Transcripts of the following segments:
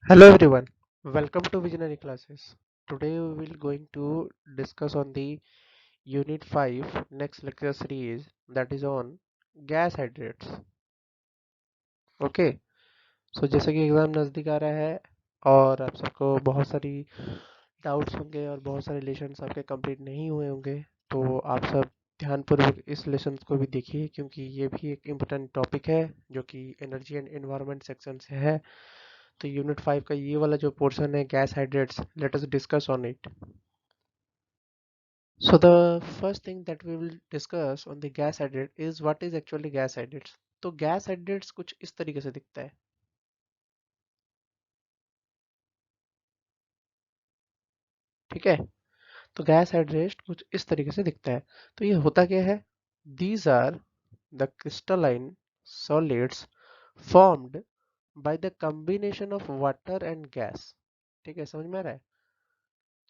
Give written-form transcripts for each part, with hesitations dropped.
Hello everyone, welcome to Visionary Classes. Today we will going to discuss on the Unit 5 next lecture series that is on gas hydrates. Okay so जैसे कि exam नज़दीक आ रहा है और आप सबको बहुत सारी डाउट्स होंगे और बहुत सारे लेसन्स आपके कंप्लीट नहीं हुए होंगे, तो आप सब ध्यानपूर्वक इस लेसन को भी देखिए क्योंकि ये भी एक इम्पोर्टेंट टॉपिक है जो कि एनर्जी एंड एनवायरनमेंट सेक्शन से है। तो यूनिट 5 का ये वाला जो पोर्शन है gas hydrates, let us discuss on it. So the first thing that we will discuss on the gas hydrate is what is actually gas hydrates। तो gas hydrates कुछ इस तरीके से दिखता है, ठीक है। तो गैस हाइड्रेट कुछ इस तरीके से दिखता है। तो ये होता क्या है? These are the crystalline solids formed by the combination of water and gas। ठीक है, समझ में आ रहा है?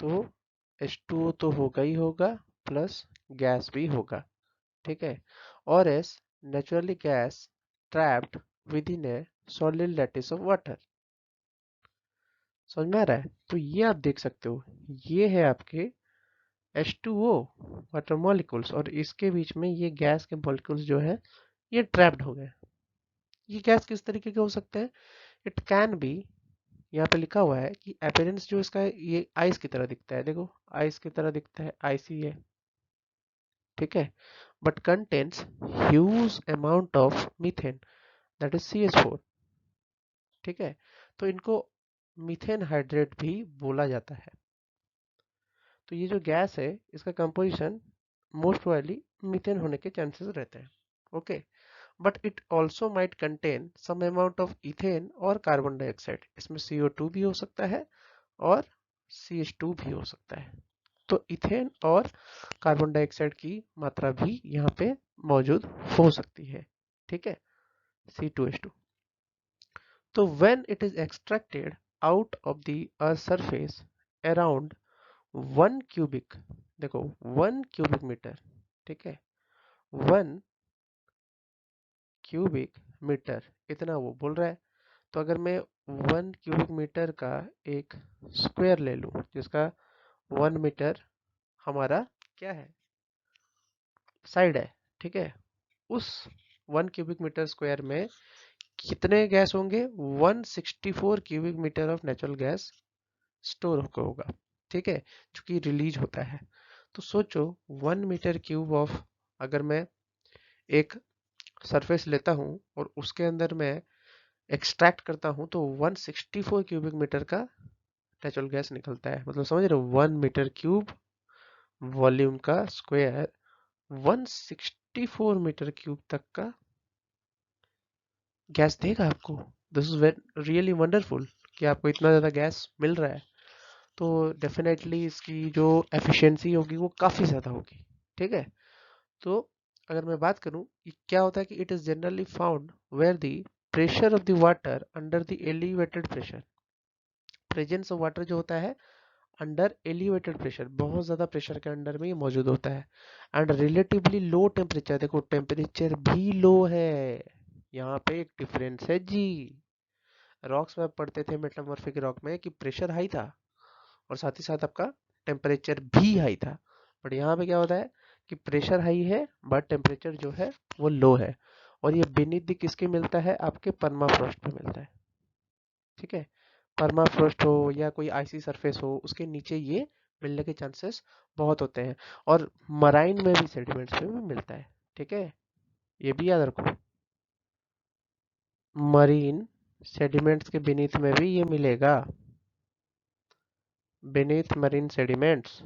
तो H2O तो होगा ही होगा, प्लस गैस भी होगा, ठीक है। और S naturally gas trapped with in A solid lattice of water. समझ में आ रहा है? तो ये आप देख सकते हो, ये है आपके H2O वाटर मॉलिक्यूल्स और इसके बीच में ये गैस के मॉलिक्यूल्स जो है ये ट्रैप्ड हो गए। ये गैस किस तरीके के हो सकते हैं? इट कैन बी, यहाँ पे लिखा हुआ है कि अपीयरेंस जो इसका ये आइस की तरह दिखता है, देखो आइस की तरह दिखता है, आइसी है, ठीक है। But contains huge amount of methane that is CH4, ठीक है। तो इनको मीथेन हाइड्रेट भी बोला जाता है। तो ये जो गैस है इसका कंपोजिशन मोस्ट वाली मीथेन होने के चांसेस रहते हैं, okay. But it also might contain some amount of ethane और कार्बन डाइऑक्साइड, इसमें CO2 भी हो सकता है और CH2 भी हो सकता है। तो इथेन और कार्बन डाइऑक्साइड की मात्रा भी यहाँ पे मौजूद हो सकती है, ठीक है, C2H2। तो when it is extracted out of the earth surface around 1 cubic, देखो 1 क्यूबिक मीटर, ठीक है, 1 क्यूबिक मीटर इतना वो बोल रहा है। तो अगर मैं 1 क्यूबिक मीटर का एक स्क्वायर ले लूं जिसका 1 मीटर हमारा क्या है, साइड है, ठीक है, उस 1 क्यूबिक मीटर स्क्वायर में कितने गैस होंगे? 164 cubic metre of natural gas store होगा, ठीक है, जो कि रिलीज होता है। तो सोचो 1 मीटर क्यूब ऑफ, अगर मैं एक सरफेस लेता हूं और उसके अंदर मैं एक्सट्रैक्ट करता हूं तो 164 क्यूबिक मीटर का नेचुरल गैस निकलता है। मतलब समझ रहे हो, 1 मीटर क्यूब वॉल्यूम का स्क्वायर 164 मीटर क्यूब तक का गैस देगा आपको। दिस इज रियली वंडरफुल कि आपको इतना ज़्यादा गैस मिल रहा है। तो डेफिनेटली इसकी जो एफिशिएंसी होगी वो काफ़ी ज़्यादा होगी, ठीक है। तो अगर मैं बात करूं कि क्या होता है कि it is generally found where the pressure of the water under the elevated pressure. Presence of water जो होता है अंडर एलिवेटेड प्रेशर, बहुत ज़्यादा प्रेशर के अंडर में ये मौजूद होता है। एंड रिलेटिवली लो टेम्परेचर, देखो टेम्परेचर भी लो है, यहाँ पे एक डिफरेंस है जी। रॉक्स में आप पढ़ते थे मेटामॉर्फिक रॉक में कि प्रेशर हाई था और साथ ही साथ आपका टेम्परेचर भी हाई था। बट यहाँ पे क्या होता है कि प्रेशर हाई है बट टेम्परेचर जो है वो लो है। और ये बेनिथ किसके मिलता है? आपके परमाफ्रॉस्ट में मिलता है, ठीक है। परमाफ्रॉस्ट हो या कोई आइसी सरफेस हो उसके नीचे ये मिलने के चांसेस बहुत होते हैं। और मराइन में भी सेडिमेंट्स में भी मिलता है, ठीक है, ये भी याद रखो। मरीन सेडिमेंट्स के बेनीथ में भी ये मिलेगा, बेनीथ मरीन सेडिमेंट्स,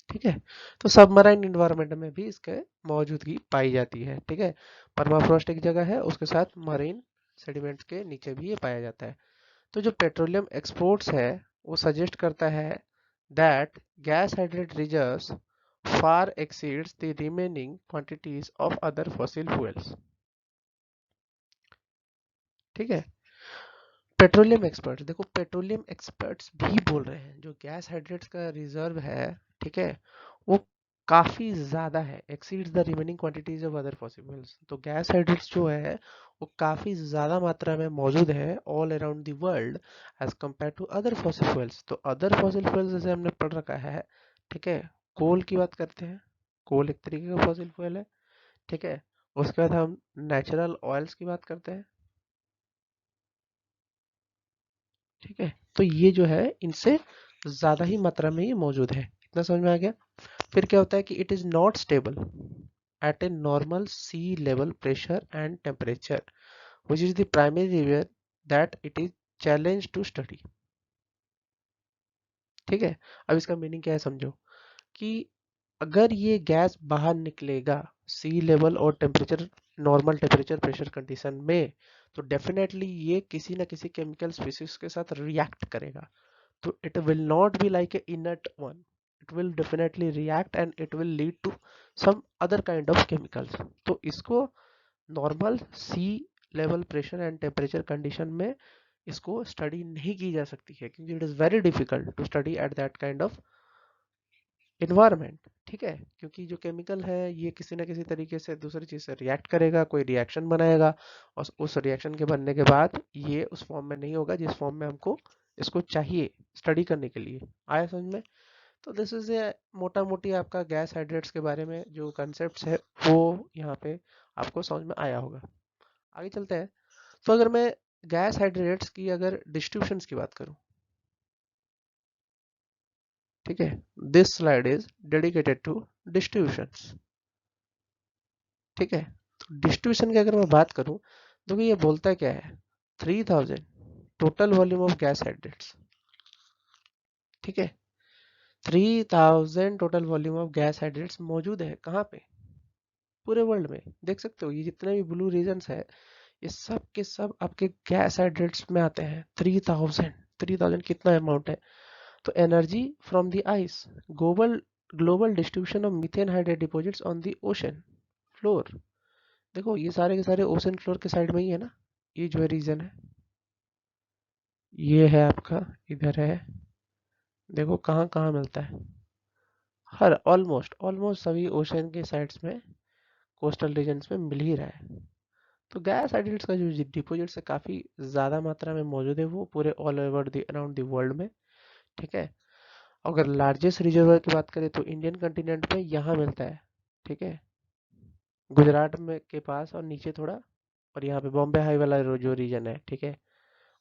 ठीक है। तो सबमराइन इन्वायरमेंट में भी इसके मौजूदगी पाई जाती है, ठीक है। परमाफ्रॉस्ट एक जगह है, उसके साथ मरीन सेडिमेंट्स के नीचे भी ये पाया जाता है। तो जो पेट्रोलियम एक्सपोर्ट्स है वो सजेस्ट करता है that gas hydrate reserves far exceeds the remaining quantities of other fossil fuels, ठीक है। पेट्रोलियम एक्सपर्ट्स, देखो पेट्रोलियम एक्सपर्ट्स भी बोल रहे हैं जो गैस हाइड्रेट्स का रिजर्व है, ठीक है, वो काफी ज्यादा है, exceeds the remaining quantities of other fossils. तो गैस हाइड्रेट्स जो है वो काफी ज्यादा मात्रा में मौजूद है all around the world as compare to other fossil fuels. तो अदर फॉसिल फ्यूल्स जैसे हमने पढ़ रखा है, ठीक है, कोल की बात करते हैं, कोल एक तरीके का फॉसिल फ्यूल है, ठीक है। उसके बाद हम नेचुरल ऑयल्स की बात करते हैं, ठीक है। तो ये जो है इनसे ज्यादा ही मात्रा में ये मौजूद है, इतना समझ में आ गया। फिर क्या होता है कि it is not stable at a normal sea level pressure and temperature, which is the primary reason that it is challenge to study। ठीक है। अब इसका मीनिंग क्या है समझो, कि अगर ये गैस बाहर निकलेगा सी लेवल और temperature, normal temperature pressure condition में, तो डेफिनेटली ये किसी ना किसी केमिकल स्पीसीज के साथ रिएक्ट करेगा। तो it will not be like a inert one, it will definitely react and it will lead to some other kind of chemicals। तो इसको normal sea level pressure and temperature condition में इसको study नहीं की जा सकती है, क्योंकि it is very difficult to study at that kind of environment. ठीक है, क्योंकि जो केमिकल है ये किसी ना किसी तरीके से दूसरी चीज से रिएक्ट करेगा, कोई रिएक्शन बनाएगा, और उस रिएक्शन के बनने के बाद ये उस फॉर्म में नहीं होगा जिस फॉर्म में हमको इसको चाहिए स्टडी करने के लिए। आया समझ में? तो दिस इज ए मोटा मोटी आपका गैस हाइड्रेट्स के बारे में जो कंसेप्ट है वो यहाँ पे आपको समझ में आया होगा। आगे चलते हैं। तो अगर मैं गैस हाइड्रेट्स की अगर डिस्ट्रीब्यूशंस की बात करूं, ठीक है, this slide is dedicated to distributions. ठीक है, तो डिस्ट्रीब्यूशन की अगर मैं बात करूं तो ये बोलता क्या है, 3000 total volume of gas hydrates. ठीक है, 3000 total volume of gas hydrates मौजूद है कहाँ पे, पूरे वर्ल्ड में। देख सकते हो ये जितने भी ब्लू रीजन्स है ये सब के सब आपके गैस हाइड्रेट्स में आते हैं। 3000 कितना अमाउंट है। तो energy from the ice, global global distribution of methane hydrate deposits on the ocean floor. देखो ये सारे के सारे ओशन फ्लोर के साइड में ही है ना, ये जो है रीजन है, ये है आपका, इधर है। देखो कहाँ कहाँ मिलता है, हर ऑलमोस्ट ऑलमोस्ट सभी ओशन के साइड्स में, कोस्टल रीजन्स में मिल ही रहा है। तो गैस हाइड्रेट्स का जो डिपॉजिट्स है काफ़ी ज़्यादा मात्रा में मौजूद है, वो पूरे all over the around the world में। ठीक है, अगर लार्जेस्ट रिजर्वर की बात करें तो इंडियन कंटिनेंट में यहाँ मिलता है। ठीक है, गुजरात में के पास और नीचे थोड़ा, और यहाँ पे बॉम्बे हाई वाला जो रीजन है, ठीक है,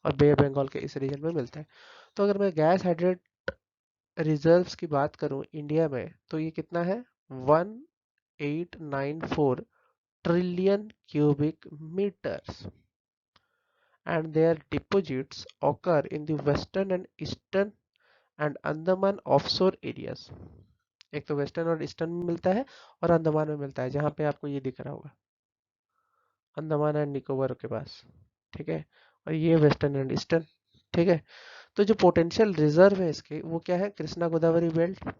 और बे बंगाल के इस रीजन में मिलता है। तो अगर मैं गैस हाइड्रेट रिजर्व्स की बात करूं इंडिया में तो ये कितना है, 1894 trillion cubic metres, and their deposits occur in the western and eastern and Andaman offshore areas. एक तो वेस्टर्न और ईस्टर्न में मिलता है और अंडमान में मिलता है, जहां पे आपको ये दिख रहा होगा अंडमान एंड निकोबार के पास। ठीक है, और ये वेस्टर्न एंड ईस्टर्न। ठीक है, तो जो पोटेंशियल रिजर्व है इसके वो क्या है, कृष्णा गोदावरी बेल्ट,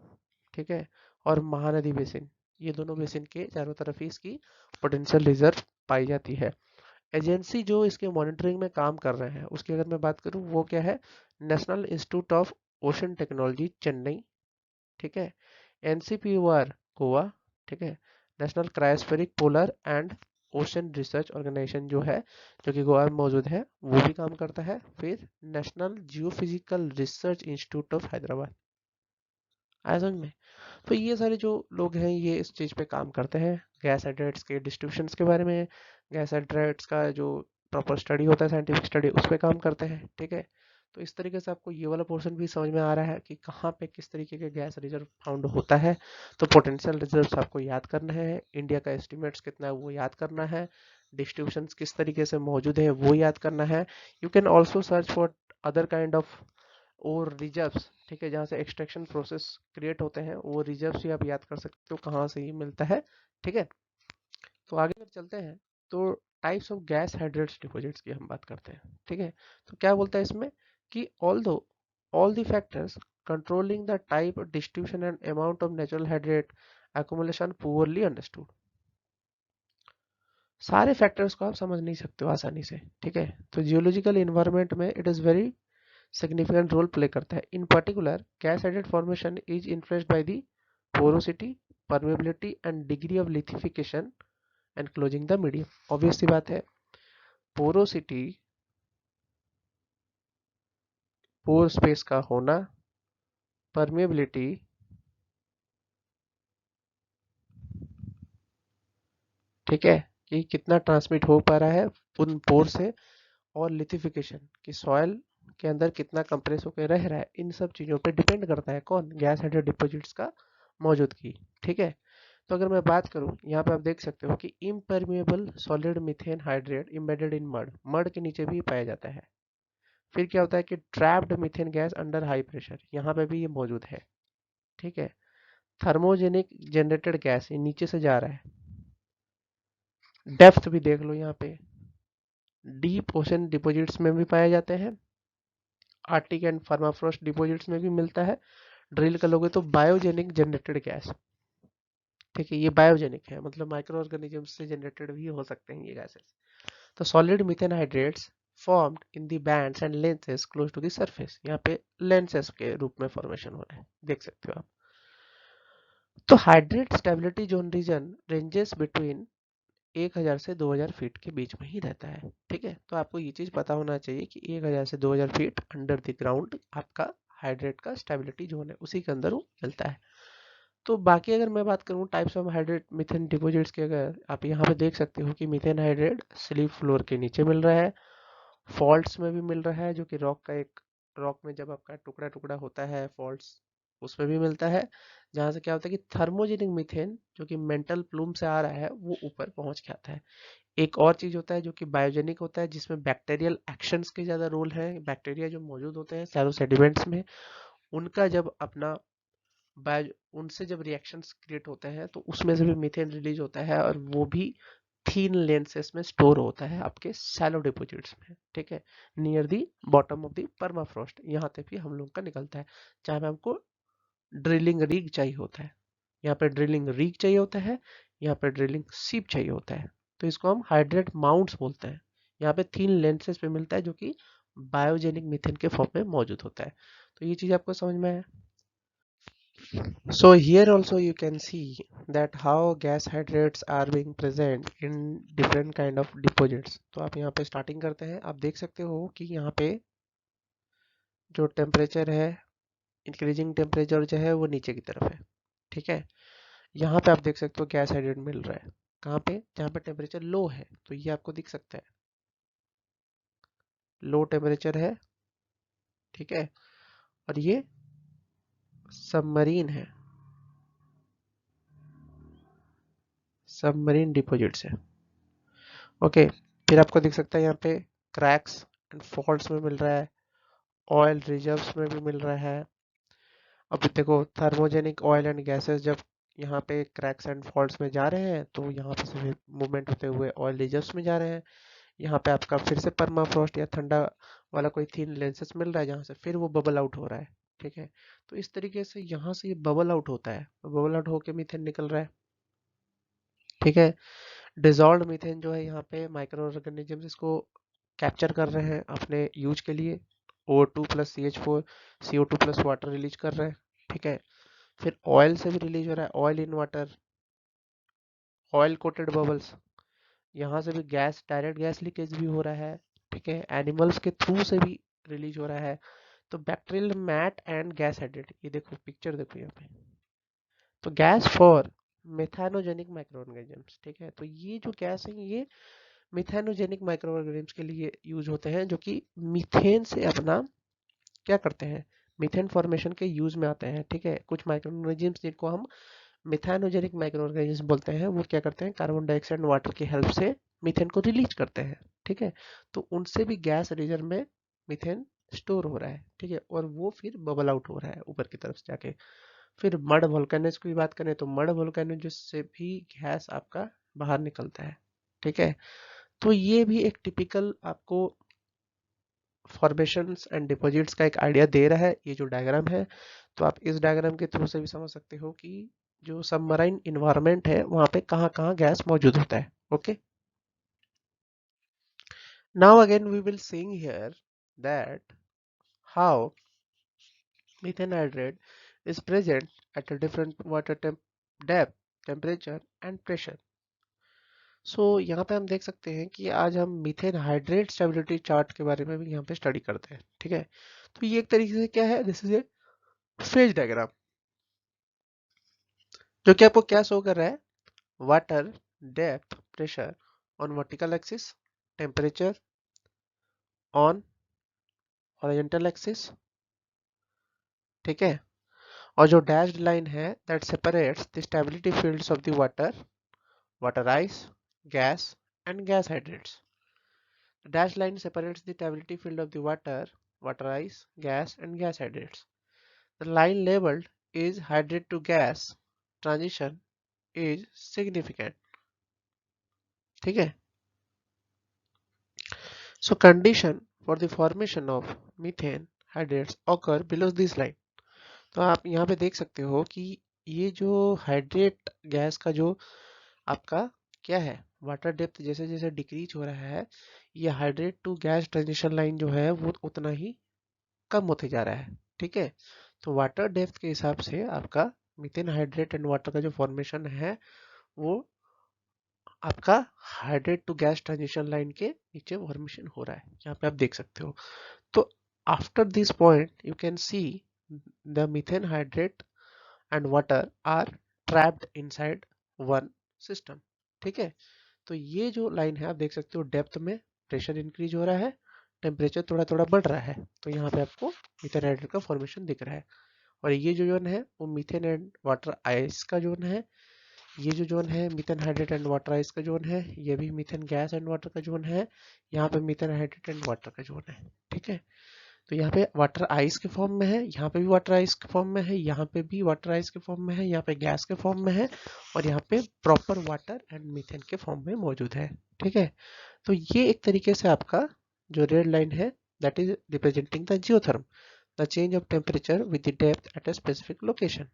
ठीक है, और महानदी बेसिन, ये दोनों बेसिन के चारों तरफ ही इसकी पोटेंशियल रिजर्व पाई जाती है। एजेंसी जो इसके मॉनिटरिंग में काम कर रहे हैं उसकी अगर मैं बात करूं वो क्या है, national institute of ocean technology Chennai, ठीक है, एनसीपीओआर गोवा, ठीक है, national cryospheric polar and ocean research organisation जो है, जो कि गोवा में मौजूद है, वो भी काम करता है। फिर national geophysical research institute of Hyderabad. आया समझ में? तो ये सारे जो लोग हैं ये इस चीज़ पे काम करते हैं, गैस हाइड्रेट्स के डिस्ट्रीब्यूशंस के बारे में, गैस हाइड्रेट्स का जो प्रॉपर स्टडी होता है साइंटिफिक स्टडी उस पे काम करते हैं। ठीक है, तो इस तरीके से आपको ये वाला पोर्शन भी समझ में आ रहा है कि कहाँ पे किस तरीके के गैस रिजर्व फाउंड होता है। तो पोटेंशियल रिजर्व्स आपको याद करना है, इंडिया का एस्टिमेट्स कितना है वो याद करना है, डिस्ट्रीब्यूशंस किस तरीके से मौजूद है वो याद करना है। You can also search for other kind of और रिजर्व्स, ठीक है, जहाँ से एक्सट्रैक्शन प्रोसेस क्रिएट होते हैं वो रिजर्व्स भी आप याद कर सकते हो कहाँ से ये मिलता है। ठीक है, तो आगे अगर चलते हैं तो types of gas hydrates deposits की हम बात करते हैं। ठीक है, तो क्या बोलता है इसमें कि although all the factors controlling the type, distribution and amount of natural hydrate accumulation poorly understood। सारे फैक्टर्स को आप समझ नहीं सकते हो आसानी से। ठीक है, तो जियोलॉजिकल इन्वायरमेंट में it is very significant role play करता है। In particular gas hydrate formation is influenced by the porosity, permeability and degree of lithification and closing the medium. Obvious सी बात है, पोरोसिटी पोर स्पेस का होना, परमेबिलिटी ठीक है कि कितना ट्रांसमिट हो पा रहा है उन पोर से, और लिथिफिकेशन कि सॉइल के अंदर कितना कंप्रेस होकर रह रहा है, इन सब चीजों पे डिपेंड करता है कौन, गैस हाइड्रेट डिपॉजिट्स का मौजूदगी। ठीक है, तो अगर मैं बात करूं, यहाँ पे आप देख सकते हो कि impermeable solid methane hydrate embedded in mud, mud के नीचे भी पाया जाता है। फिर क्या होता है कि trapped methane gas under high pressure, यहाँ पे भी ये मौजूद है। ठीक है, थर्मोजेनिक जनरेटेड गैस, ये नीचे से जा रहा है, डेप्थ भी देख लो यहाँ पे, डीप ओशन डिपॉजिट्स में भी पाए जाते हैं, आर्टिक एंड परमाफ्रॉस्ट डिपॉजिट्स में भी मिलता है। ड्रिल करोगे तो बायोजेनिक जनरेटेड गैस, ठीक है, ये बायोजेनिक है, मतलब माइक्रो ऑर्गेनिज्म से जनरेटेड भी हो सकते हैं ये गैसेस। तो solid methane hydrates formed in the bands and lenses close to the surface, यहाँ पे लेंसेज के रूप में फॉर्मेशन हो रहा है, देख सकते हो आप। तो hydrate stability zone region ranges between 1000 से 2000 फीट के बीच में ही रहता है। ठीक है, तो आपको ये चीज पता होना चाहिए कि 1000 से 2000 फीट अंडर द ग्राउंड आपका हाइड्रेट का स्टेबिलिटी जोन है, उसी के अंदर वो मिलता है। तो बाकी अगर मैं बात करूँ types of hydrate methane deposits के, अगर आप यहाँ पे देख सकते हो कि मीथेन हाइड्रेट स्लीप फ्लोर के नीचे मिल रहा है, फॉल्ट्स में भी मिल रहा है, जो कि रॉक का एक, रॉक में जब आपका टुकड़ा टुकड़ा होता है फॉल्ट्स, उसमें भी मिलता है। जहाँ से क्या होता है कि थर्मोजेनिक मीथेन जो कि मेंटल प्लूम से आ रहा है वो ऊपर पहुंच के आता है। एक और चीज होता है जो कि बायोजेनिक होता है, जिसमें बैक्टीरियल एक्शंस के ज्यादा रोल है, बैक्टीरिया जो मौजूद होते हैं सैलो सेडिमेंट्स में, उनका जब अपना बायो, उनसे जब रिएक्शंस क्रिएट होते हैं तो उसमें से भी मीथेन रिलीज होता है, और वो भी थीन लेंसेस में स्टोर होता है आपके शैलो डिपॉजिट्स में। ठीक है, near the bottom of the permafrost, यहाँ तक भी हम लोग का निकलता है, जहाँ पे हमको ड्रिलिंग रिग चाहिए होता है। यहाँ पे ड्रिलिंग रिग चाहिए होता है, यहाँ पे ड्रिलिंग सीप चाहिए होता है, तो इसको हम हाइड्रेट माउंट्स बोलते हैं। यहाँ पे थीन लेंसेज पे मिलता है, जो कि बायोजेनिक मीथेन के फॉर्म में मौजूद होता है। तो ये चीज आपको समझ में आया। So here also you can see that how gas hydrates are being present in different kind of deposits. तो आप यहाँ पे स्टार्टिंग करते हैं, आप देख सकते हो कि यहाँ पे जो टेम्परेचर है, इंक्रीजिंग टेम्परेचर जो है वो नीचे की तरफ है। ठीक है, यहाँ पे आप देख सकते हो गैस हाइड्रेट मिल रहा है, कहाँ पे, जहाँ पे टेम्परेचर लो है, तो ये आपको दिख सकता है, लो टेम्परेचर है। ठीक है, और ये सबमरीन है, सबमरीन डिपॉजिट्स है। ओके, फिर आपको दिख सकता है यहाँ पे क्रैक्स एंड फॉल्ट्स में मिल रहा है, ऑयल रिजर्व्स में भी मिल रहा है। अब देखो थर्मोजेनिक ऑयल एंड गैसेस जब यहाँ पे क्रैक्स एंड फॉल्ट्स में जा रहे हैं, तो यहाँ पे से मूवमेंट होते हुए ऑयल रिजर्व्स में जा रहे हैं। यहाँ पे आपका फिर से परमाफ्रॉस्ट या ठंडा वाला कोई थीन लेंसेस मिल रहा है, जहाँ से फिर वो बबल आउट हो रहा है। ठीक है, तो इस तरीके से यहाँ से ये बबल आउट होता है, बबल आउट होकर मीथेन निकल रहा है। ठीक है, डिजॉल्व मीथेन जो है, यहाँ पे माइक्रो ऑर्गेनिजम्स इसको कैप्चर कर रहे हैं अपने यूज के लिए, O2 plus CH4 CO2 plus water release कर रहे हैं। ठीक है, फिर ऑयल से भी रिलीज हो रहा है, oil in water, oil coated bubbles, यहाँ से भी गैस, डायरेक्ट गैस लीकेज भी हो रहा है। ठीक है, एनिमल्स के थ्रू से भी रिलीज हो रहा है। तो bacterial mat and gas hydrate, ये देखो पिक्चर देखो यहाँ पे, तो gas for methanogenic micro organisms. ठीक है, तो ये जो गैस है ये मिथेनोजेनिक माइक्रो ऑर्गेनिज्म के लिए यूज होते हैं, जो कि मीथेन से अपना क्या करते हैं, मीथेन फॉर्मेशन के यूज में आते हैं। ठीक है, कुछ माइक्रो ऑर्गेनिज्म जिनको हम मिथेनोजेनिक माइक्रो ऑर्गेनिज्म बोलते हैं, वो क्या करते हैं, कार्बन डाइऑक्साइड वाटर की हेल्प से मीथेन को रिलीज करते हैं। ठीक है, तो उनसे भी गैस रिजर्व में मीथेन स्टोर हो रहा है। ठीक है, और वो फिर बबल आउट हो रहा है ऊपर की तरफ से जाके। फिर मड वोल्केनोज की बात करें तो मड वोल्केनोज से भी गैस आपका बाहर निकलता है। ठीक है, तो ये भी एक टिपिकल आपको फॉर्मेशंस एंड डिपॉजिट्स का एक आइडिया दे रहा है ये जो डायग्राम है। तो आप इस डायग्राम के थ्रू से भी समझ सकते हो कि जो सबमराइन इन्वायरमेंट है वहां पे कहाँ कहाँ गैस मौजूद होता है। Okay, now again we will seeing here that how methane hydrate is present at a different water temp depth temperature and pressure. So यहाँ पे हम देख सकते हैं कि आज हम मीथेन हाइड्रेट स्टेबिलिटी चार्ट के बारे में भी यहाँ पे स्टडी करते हैं। ठीक है, तो ये एक तरीके से क्या है, this is A phase diagram, जो कि आपको क्या शो कर रहा है, water depth pressure on vertical axis, temperature on horizontal axis. ठीक है, और जो डैश्ड लाइन है that separates the stability fields of the water, water ice, gas and gas hydrates. The dashed line separates the stability field of the water, water ice, gas and gas hydrates. The line labeled is hydrate to gas transition is significant. ठीक है, so condition for the formation of methane hydrates occur below this line. तो आप यहाँ पे देख सकते हो कि ये जो हाइड्रेट गैस का जो आपका क्या है, वाटर डेप्थ जैसे जैसे डिक्रीज हो रहा है, ये hydrate to gas transition line जो है वो उतना ही कम होते जा रहा है। ठीक है, तो वाटर डेप्थ के हिसाब से आपका मीथेन हाइड्रेट एंड वाटर का जो फॉर्मेशन है वो आपका hydrate to gas transition line के नीचे फॉर्मेशन हो रहा है, यहाँ पे आप देख सकते हो। तो after this point you can see the methane hydrate and water are trapped inside one system. ठीक है, तो ये जो लाइन है आप देख सकते हो, डेप्थ में प्रेशर इंक्रीज हो रहा है, टेम्परेचर थोड़ा थोड़ा बढ़ रहा है, तो यहाँ पे आपको मीथेन हाइड्रेट का फॉर्मेशन दिख रहा है। और ये जो जोन है वो मीथेन एंड वाटर आइस का जोन है, ये जो जोन है methane hydrate and water ice का जोन है, ये भी मीथेन गैस एंड वाटर का जोन है, यहाँ पे मीथेन हाइड्रेट एंड वाटर का जोन है। ठीक है, तो यहाँ पे वाटर आइस के फॉर्म में है, यहाँ पे भी वाटर आइस के फॉर्म में है, यहाँ पे भी वाटर आइस के फॉर्म में है, यहाँ पे गैस के फॉर्म में है, और यहाँ पे प्रॉपर वाटर एंड मीथेन के फॉर्म में मौजूद है। ठीक है, तो ये एक तरीके से आपका जो रेड लाइन है that is representing the geotherm, the change of temperature with the depth at a specific location.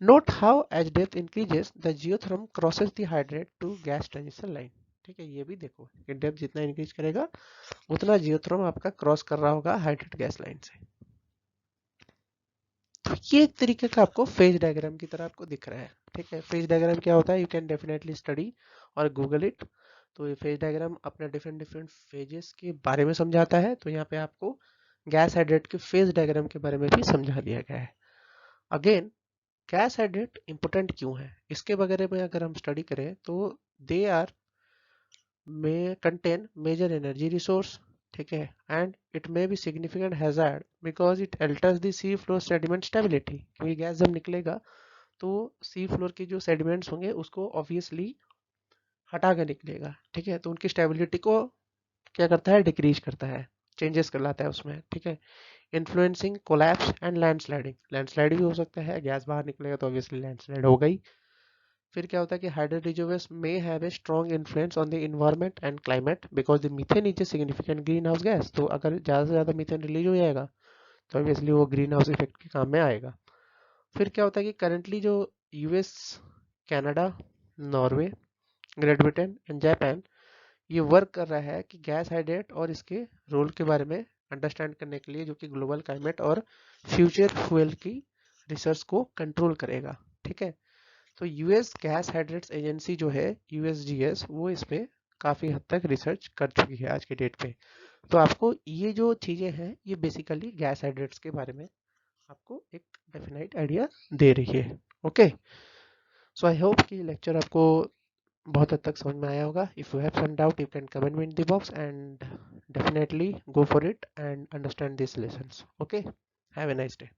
Note how as depth increases the geotherm crosses the hydrate to gas transition line. ठीक है, ये भी देखो कि depth जितना increase करेगा उतना जियोथर्म आपका क्रॉस कर रहा होगा हाइड्रेट गैस लाइन से। तो ये एक तरीके का आपको फेज डायग्राम की तरह आपको दिख रहा है। ठीक है, फेज डायग्राम क्या होता है, यू कैन डेफिनेटली स्टडी और गूगल इट। तो ये फेज डायग्राम अपने डिफरेंट डिफरेंट फेजेस के बारे में समझाता है, तो यहाँ पे आपको गैस हाइड्रेट के फेज डायग्राम के बारे में भी समझा दिया गया है। अगेन गैस हाइड्रेट इंपोर्टेंट क्यों है, इसके वगैरह में अगर हम स्टडी करें तो दे आर में कंटेन मेजर एनर्जी रिसोर्स। ठीक है, and it may be significant hazard because it altars the sea floor sediment stability, क्योंकि गैस जब निकलेगा तो सी फ्लोर के जो सेडिमेंट्स होंगे उसको ऑब्वियसली हटा कर निकलेगा। ठीक है, तो उनकी स्टेबिलिटी को क्या करता है, डिक्रीज करता है, चेंजेस कर लाता है उसमें। ठीक है, influencing collapse and landsliding, landslide भी हो सकता है, गैस बाहर निकलेगा तो ऑब्वियसली लैंडस्लाइड होगा ही। फिर क्या होता है कि hydrate reservoirs may have a strong influence on the environment and climate because the methane is a significant greenhouse gas. तो अगर ज़्यादा से ज़्यादा मीथेन रिलीज हो जाएगा तो ऑब्वियसली वो ग्रीन हाउस इफेक्ट के काम में आएगा। फिर क्या होता है कि करंटली जो US, Canada, Norway, great Britain and Japan ये वर्क कर रहा है कि गैस हाइड्रेट और इसके रोल के बारे में अंडरस्टैंड करने के लिए, जो कि ग्लोबल क्लाइमेट और फ्यूचर फ्यूल की रिसर्च को कंट्रोल करेगा। ठीक है, तो यूएस गैस हाइड्रेट्स एजेंसी जो है यूएसजीएस, वो इस पे काफ़ी हद तक रिसर्च कर चुकी है आज के डेट पे। तो आपको ये जो चीज़ें हैं ये बेसिकली गैस हाइड्रेट्स के बारे में आपको एक डेफिनेट आइडिया दे रही है। ओके, सो आई होप कि लेक्चर आपको बहुत हद तक समझ में आया होगा। If you have some doubt you can comment in the box and definitely go for it and understand this lessons. Okay, have a nice day.